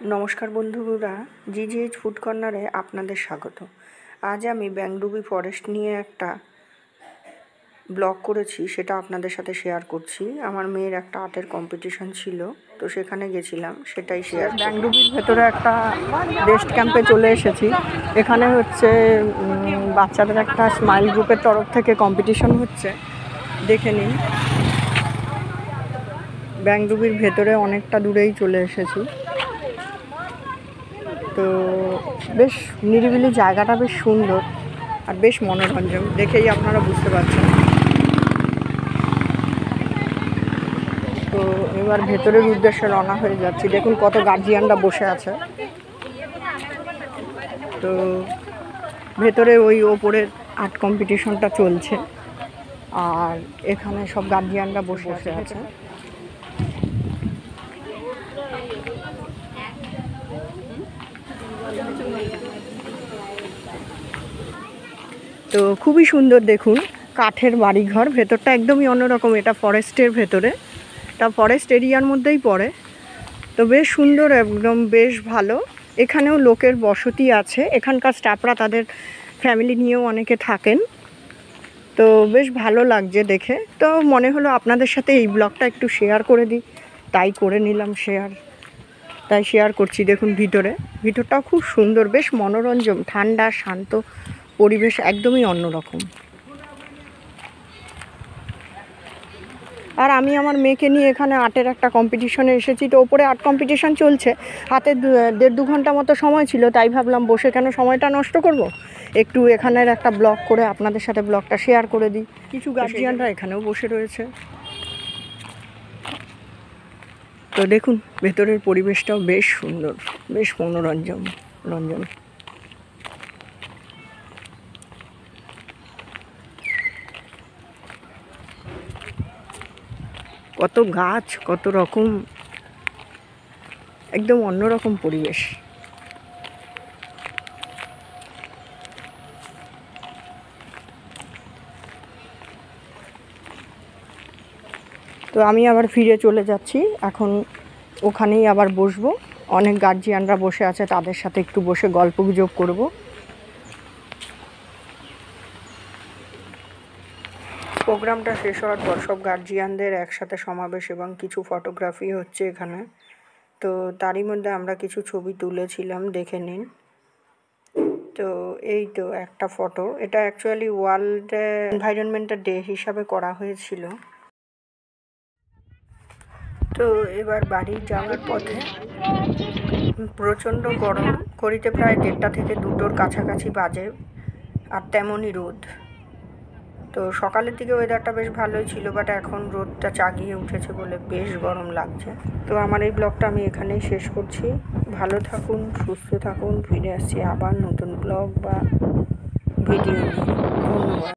নমস্কার বন্ধুরা, জিজিএইচ ফুড কর্নারে আপনাদের স্বাগত। আজ আমি ব্যাংডুবি ফরেস্ট নিয়ে একটা ব্লগ করেছি, সেটা আপনাদের সাথে শেয়ার করছি। আমার মেয়ের একটা আর্টের কম্পিটিশন ছিল, তো সেখানে গেছিলাম, সেটাই শেয়ার। ব্যাংডুবির ভেতরে একটা বেস্ট ক্যাম্পে চলে এসেছি। এখানে হচ্ছে বাচ্চাদের একটা স্মাইল গ্রুপের তরফ থেকে কম্পিটিশন হচ্ছে, দেখে নিন। ব্যাংডুবির ভেতরে অনেকটা দূরেই চলে এসেছি। তো বেশ নিরিবিলি জায়গাটা, বেশ সুন্দর আর বেশ মনোরঞ্জন, দেখেই আপনারা বুঝতে পারছেন। তো এবার ভেতরের উদ্দেশ্যে রওনা হয়ে যাচ্ছি। দেখুন কত গার্জিয়ানরা বসে আছে। তো ভেতরে ওই ওপরের আর্ট কম্পিটিশনটা চলছে, আর এখানে সব গার্জিয়ানরা বসে আছে। তো খুবই সুন্দর, দেখুন কাঠের বাড়িঘর, ভেতরটা একদমই অন্যরকম। এটা ফরেস্টের ভেতরে, এটা ফরেস্ট এরিয়ার মধ্যেই পড়ে। তো বেশ সুন্দর, একদম বেশ ভালো। এখানেও লোকের বসতি আছে, এখানকার স্টাফরা তাদের ফ্যামিলি নিয়েও অনেকে থাকেন। তো বেশ ভালো লাগছে দেখে। তো মনে হলো আপনাদের সাথে এই ব্লগটা একটু শেয়ার করে দিই, তাই করে নিলাম তাই শেয়ার করছি। দেখুন ভিতরটাও খুব সুন্দর, বেশ মনোরঞ্জন, ঠান্ডা শান্ত পরিবেশ, একদমই অন্যরকম। আর আমি আমার মেয়েকে নিয়ে এখানে আর্টের একটা কম্পিটিশনে এসেছি। তো ওপরে আর্ট কম্পিটিশন চলছে, হাতে 1.5-2 ঘন্টা মতো সময় ছিল, তাই ভাবলাম বসে কেন সময়টা নষ্ট করব, একটু এখানের একটা ব্লগ করে আপনাদের সাথে ব্লগটা শেয়ার করে দিই। কিছু গার্জিয়ানরা এখানেও বসে রয়েছে। তো দেখুন ভেতরের পরিবেশটাও বেশ সুন্দর, বেশ মনোরঞ্জন। কত গাছ, কত রকম, একদম অন্যরকম পরিবেশ। তো আমি আবার ফিরে চলে যাচ্ছি, এখন ওখানেই আবার বসবো। অনেক গার্জিয়ানরা বসে আছে, তাদের সাথে একটু বসে গল্পগুজব করব। প্রোগ্রামটা শেষ হওয়ার পর সব গার্জিয়ানদের একসাথে সমাবেশ এবং কিছু ফটোগ্রাফি হচ্ছে এখানে। তো তারই মধ্যে আমরা কিছু ছবি তুলেছিলাম, দেখে নিন। তো এই তো একটা ফটো, এটা অ্যাকচুয়ালি ওয়ার্ল্ড এনভায়রনমেন্টাল ডে হিসাবে করা হয়েছিল। তো এবার বাড়ি যাওয়ার পথে প্রচণ্ড গরম, ঘড়িতে প্রায় 1:30 থেকে 2টোর কাছাকাছি বাজে, আর তেমনই রোদ। তো সকালের দিকে ওয়েদারটা বেশ ভালোই ছিল, বাট এখন রোদটা চাগিয়ে উঠেছে বলে বেশ গরম লাগছে। তো আমার এই ব্লগটা আমি এখানেই শেষ করছি। ভালো থাকুন, সুস্থ থাকুন, ফিরে আসছি আবার নতুন ব্লগ বা ভিডিও নিয়ে। ধন্যবাদ।